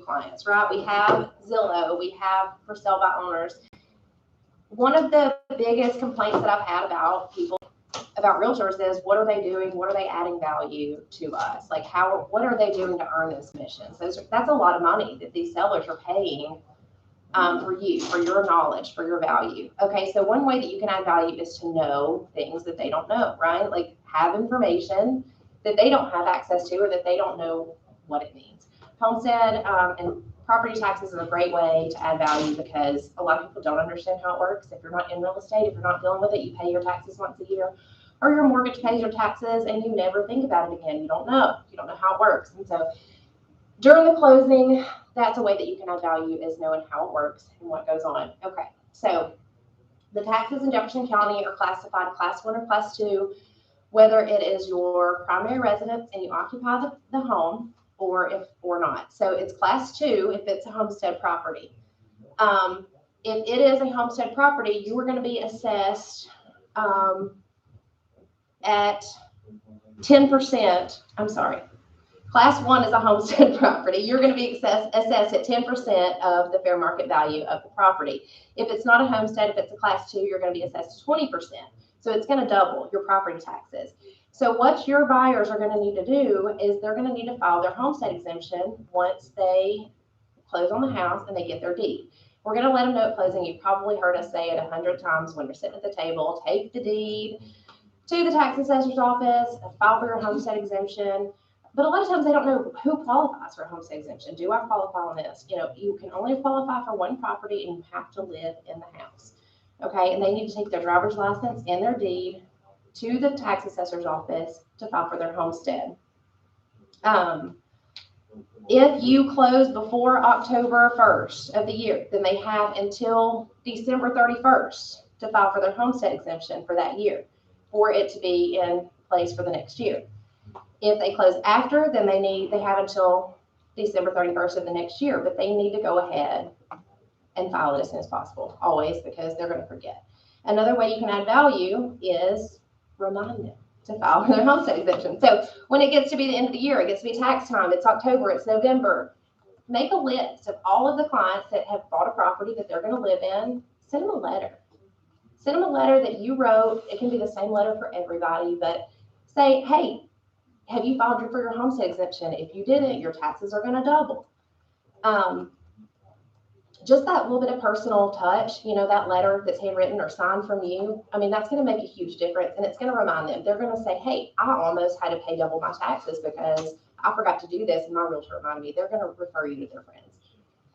clients, right? We have Zillow, we have for sale by owners. One of the biggest complaints that I've had about people, about realtors, is what are they doing? What are they adding value to us? Like what are they doing to earn those commissions? That's a lot of money that these sellers are paying for you, for your knowledge, for your value. Okay, so one way that you can add value is to know things that they don't know, right? Like have information that they don't have access to or that they don't know what it means. Homestead and property taxes is a great way to add value because a lot of people don't understand how it works. If you're not in real estate, if you're not dealing with it, you pay your taxes once a year, or your mortgage pays your taxes and you never think about it again. You don't know how it works. And so during the closing, that's a way that you can add value, is knowing how it works and what goes on. Okay, so the taxes in Jefferson County are classified Class 1 or Class 2, whether it is your primary residence and you occupy the home or not. So it's Class 2 if it's a homestead property. If it is a homestead property, you are going to be assessed at 10%. I'm sorry. Class 1 is a homestead property. You're going to be assessed at 10% of the fair market value of the property. If it's not a homestead, if it's a Class 2, you're going to be assessed 20%. So it's going to double your property taxes. So what your buyers are going to need to do is they're going to need to file their homestead exemption once they close on the house and they get their deed. We're going to let them know at closing. You've probably heard us say it 100 times when you're sitting at the table. Take the deed to the tax assessor's office, file for your homestead exemption. But a lot of times they don't know who qualifies for a homestead exemption. Do I qualify on this? You can only qualify for one property and you have to live in the house. Okay, and they need to take their driver's license and their deed to the tax assessor's office to file for their homestead. If you close before October 1st of the year, then they have until December 31st to file for their homestead exemption for that year, for it to be in place for the next year. If they close after, then they have until December 31st of the next year, but they need to go ahead and file it as soon as possible, always, because they're going to forget. Another way you can add value is remind them to file for their homestead exemption. So when it gets to be the end of the year, it gets to be tax time, it's October, it's November, make a list of all of the clients that have bought a property that they're going to live in. Send them a letter. Send them a letter that you wrote. It can be the same letter for everybody, but say, hey, have you filed for your homestead exemption? If you didn't, your taxes are going to double. Just that little bit of personal touch, that letter that's handwritten or signed from you, that's going to make a huge difference, and it's going to remind them. They're going to say, hey, I almost had to pay double my taxes because I forgot to do this, and my realtor reminded me. They're going to refer you to their friends.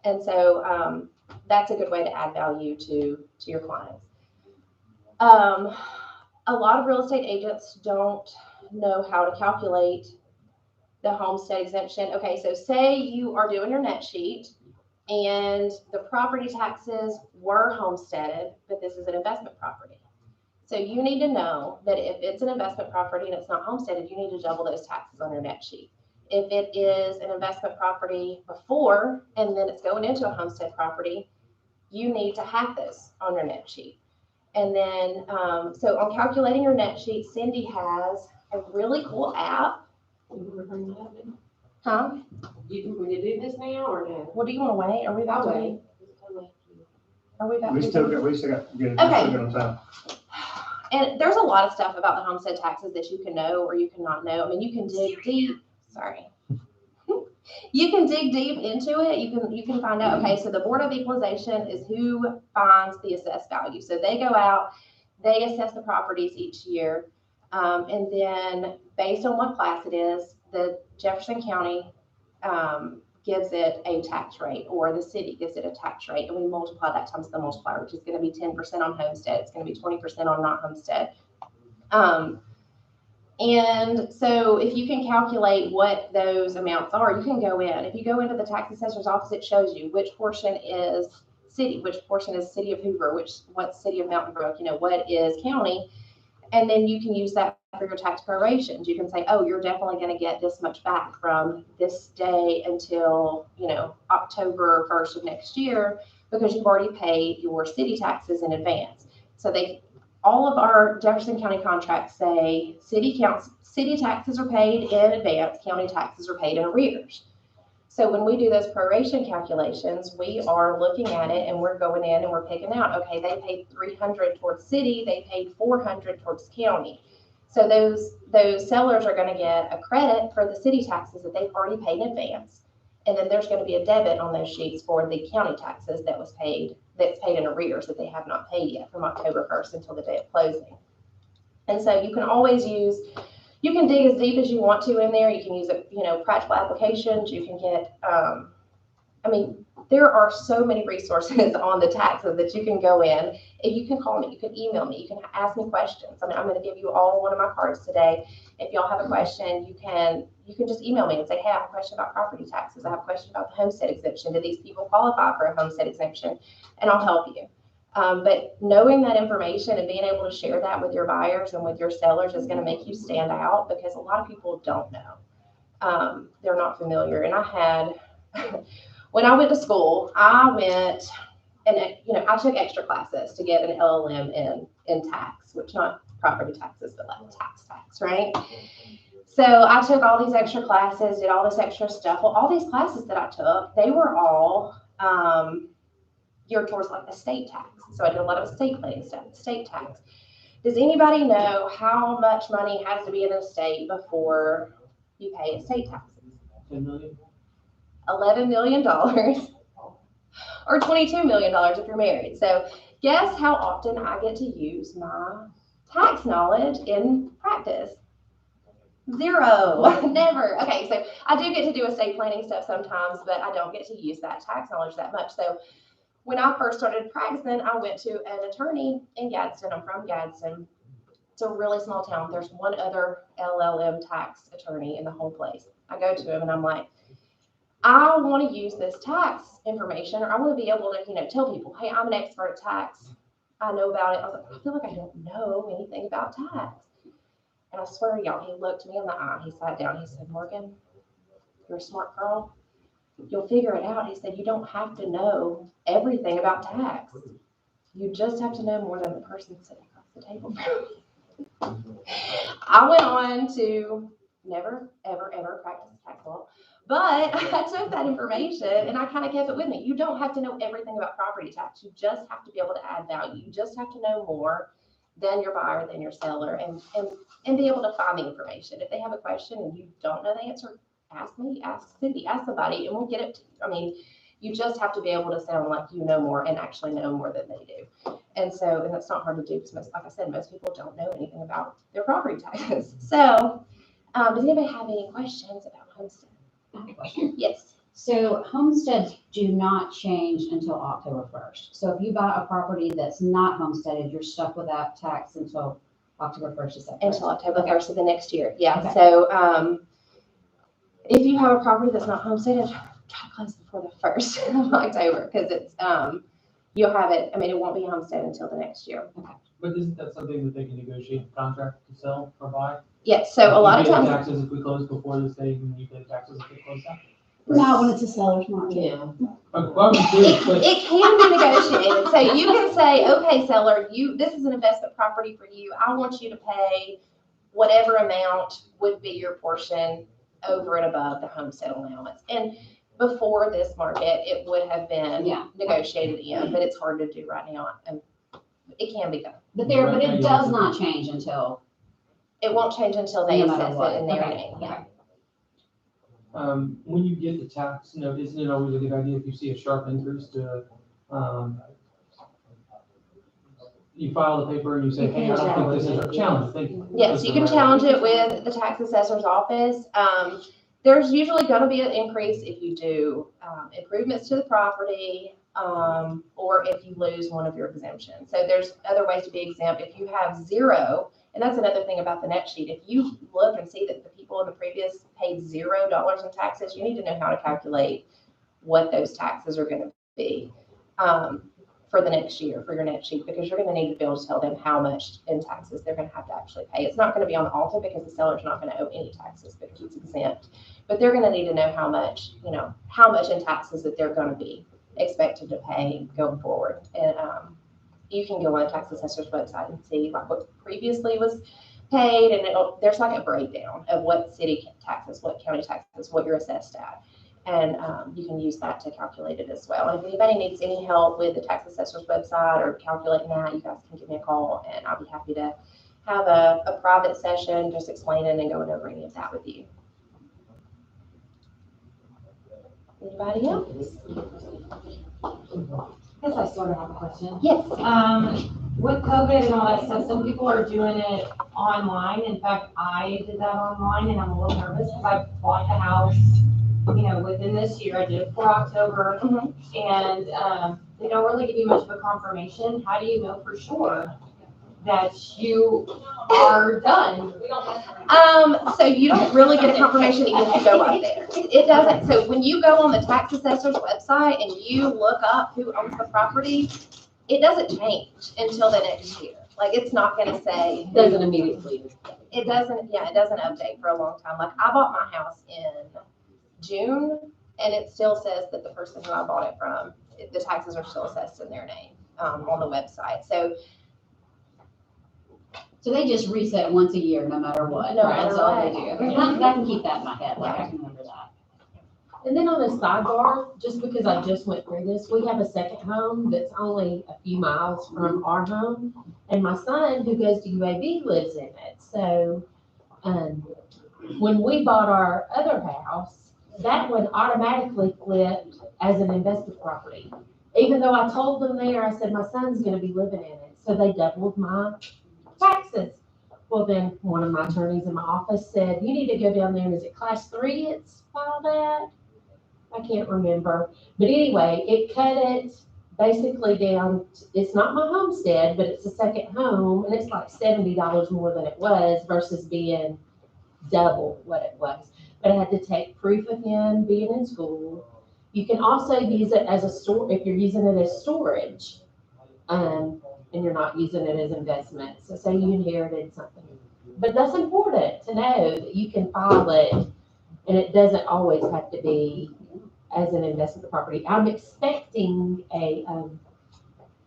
And so that's a good way to add value to your clients. A lot of real estate agents don't know how to calculate the homestead exemption. Okay, so say you are doing your net sheet and the property taxes were homesteaded, but this is an investment property. So you need to know that if it's an investment property and it's not homesteaded, you need to double those taxes on your net sheet. If it is an investment property before and then it's going into a homestead property, you need to have this on your net sheet. And then, so on calculating your net sheet, Cindy has a really cool app. Huh? Will you do this now or no? Well, do you want to wait? Are we about to wait? Are we about We to still got to get it. Okay. We still got time. And there's a lot of stuff about the homestead taxes that you can know or you cannot know. You can dig deep. Sorry. You can dig deep into it. You can find out, okay, so the Board of Equalization is who finds the assessed value. So they go out, they assess the properties each year, and then based on what class it is, the Jefferson County gives it a tax rate, or the city gives it a tax rate, and we multiply that times the multiplier, which is going to be 10% on homestead. It's going to be 20% on not homestead. And so if you can calculate what those amounts are, you can go in. If you go into the tax assessor's office, it shows you which portion is city, which portion is city of Hoover, what city of Mountain Brook, what is county. And then you can use that for your tax prorations. You can say, oh, you're definitely going to get this much back from this day until, October 1st of next year, because you've already paid your city taxes in advance. So all of our Jefferson County contracts say city taxes are paid in advance, county taxes are paid in arrears. So when we do those proration calculations, we are looking at it and we're going in and we're picking out, okay, they paid 300 towards city, they paid 400 towards county. So those sellers are going to get a credit for the city taxes that they've already paid in advance. And then there's going to be a debit on those sheets for the county taxes that's paid in arrears that they have not paid yet from October 1st until the day of closing. And so you can always use, you can dig as deep as you want to in there. You can use, practical applications. You can get, there are so many resources on the taxes that you can go in. If you can call me, you can email me, you can ask me questions. I'm going to give you all one of my cards today. If y'all have a question, you can just email me and say, hey, I have a question about property taxes. I have a question about the homestead exemption. Do these people qualify for a homestead exemption? And I'll help you. But knowing that information and being able to share that with your buyers and with your sellers is going to make you stand out, because a lot of people don't know. They're not familiar. And I had, when I went to school, I took extra classes to get an LLM in tax, which not property taxes, but like tax, right? So I took all these extra classes, did all this extra stuff. Well, all these classes that I took, they were all geared towards like estate tax. So I did a lot of estate planning stuff, estate tax. Does anybody know how much money has to be in an estate before you pay estate taxes? 10 million? $11 million or $22 million if you're married. So guess how often I get to use my tax knowledge in practice? Zero. Never. Okay, so I do get to do estate planning stuff sometimes, but I don't get to use that tax knowledge that much. So when I first started practicing, I went to an attorney in Gadsden. I'm from Gadsden. It's a really small town. There's one other LLM tax attorney in the whole place. I go to him and I'm like, I want to use this tax information, or I want to be able to, tell people, hey, I'm an expert at tax. I know about it. I was like, I feel like I don't know anything about tax. And I swear to y'all, he looked me in the eye. He sat down. He said, Morgan, you're a smart girl. You'll figure it out. He said, you don't have to know everything about tax. You just have to know more than the person sitting across the table from you. I went on to never, ever, ever practice tax law. But I took that information and I kind of kept it with me. You don't have to know everything about property tax. You just have to be able to add value. You just have to know more than your buyer, than your seller, and be able to find the information. If they have a question and you don't know the answer, ask me, ask Cindy, ask somebody, and we'll get it. You just have to be able to sound like you know more and actually know more than they do. And that's not hard to do, because like I said, most people don't know anything about their property taxes. So does anybody have any questions about homestead? I have a question. Yes. So homesteads do not change until October 1st. So if you buy a property that's not homesteaded, you're stuck with that tax until October 1st. Is that correct? Until October 1st of the next year. Yeah. Okay. So if you have a property that's not homesteaded, try to close before the 1st of October, because it's you'll have it. It won't be homesteaded until the next year. Okay. But isn't that something that they can negotiate a contract to sell or buy? Yes. So a lot of times. Taxes if we close before this date, and you pay taxes if we close after. Not when it's a seller's market. Yeah. It can be negotiated. So you can say, okay, seller, this is an investment property for you. I want you to pay whatever amount would be your portion over and above the homestead allowance. And before this market, it would have been negotiated in, but it's hard to do right now. And it can be done. But it does not change until. It won't change until they assess it in their name. Okay. When you get the tax note, isn't it always a good idea if you see a sharp increase to, you file the paper and you say, hey, I don't think this is our challenge. Yes, you can challenge it with the tax assessor's office. There's usually going to be an increase if you do improvements to the property, or if you lose one of your exemptions. So there's other ways to be exempt. If you have zero, and that's another thing about the net sheet. If you look and see that the people in the previous paid $0 in taxes, you need to know how to calculate what those taxes are going to be for the next year, for your net sheet, because you're going to need to be able to tell them how much in taxes they're going to have to actually pay. It's not going to be on the altar because the seller's not going to owe any taxes because it's exempt, but they're going to need to know how much in taxes that they're going to be expected to pay going forward. And you can go on the tax assessor's website and see like what previously was paid, and there's like a breakdown of what city taxes, what county taxes, what you're assessed at. And you can use that to calculate it as well. And if anybody needs any help with the tax assessor's website or calculating that, you guys can give me a call, and I'll be happy to have a private session just explaining and going over any of that with you. Anybody else? I guess I sort of have a question. Yes. With COVID and all that stuff, some people are doing it online. In fact, I did that online, and I'm a little nervous because I bought the house, within this year. I did it for October, and they don't really give you much of a confirmation. How do you know for sure that you are done? So you don't really get a confirmation even if you go up there. It doesn't. So when you go on the tax assessor's website and you look up who owns the property, it doesn't change until the next year. Like, it's not going to say. Doesn't immediately. It doesn't update for a long time. Like, I bought my house in June, and it still says that the person who I bought it from, the taxes are still assessed in their name on the website. So they just reset once a year, no matter what. No right? matter That's all what. they do. I can keep that in my head, like I can remember that. And then on a sidebar, just because I just went through this, we have a second home that's only a few miles from our home. And my son, who goes to UAB, lives in it. So when we bought our other house, that one automatically flipped as an investment property. Even though I told them there, I said, my son's going to be living in it. So they doubled my taxes. Well, then one of my attorneys in my office said, you need to go down there, and is it class 3 it's filed at? I can't remember. But anyway, it cut it basically down. It's not my homestead, but it's a second home, and it's like $70 more than it was versus being double what it was. But I had to take proof of him being in school. You can also use it as a store if you're using it as storage, and you're not using it as investment. So say you inherited something. But that's important to know that you can file it, and it doesn't always have to be as an investment property. I'm expecting a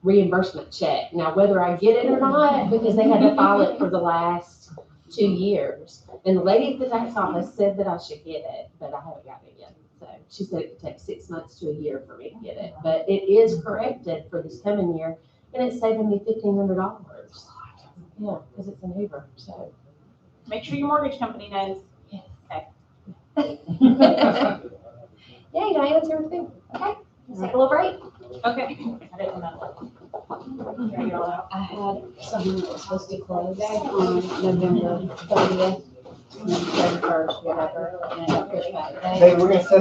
reimbursement check. Now, whether I get it or not, because they had to file it for the last 2 years. And the lady at the tax office said that I should get it, but I haven't gotten it yet. So she said it could take 6 months to a year for me to get it. But it is corrected for this coming year, and it's saving me $1,500. Yeah, because it's a neighbor, so. Make sure your mortgage company knows. yeah, you answer everything. Okay. Let's take a little break. Okay. I didn't know. Carry it all out. I had something that was supposed to close on November 30th, 31st, whatever, and it got pushed back. Hey, we're gonna set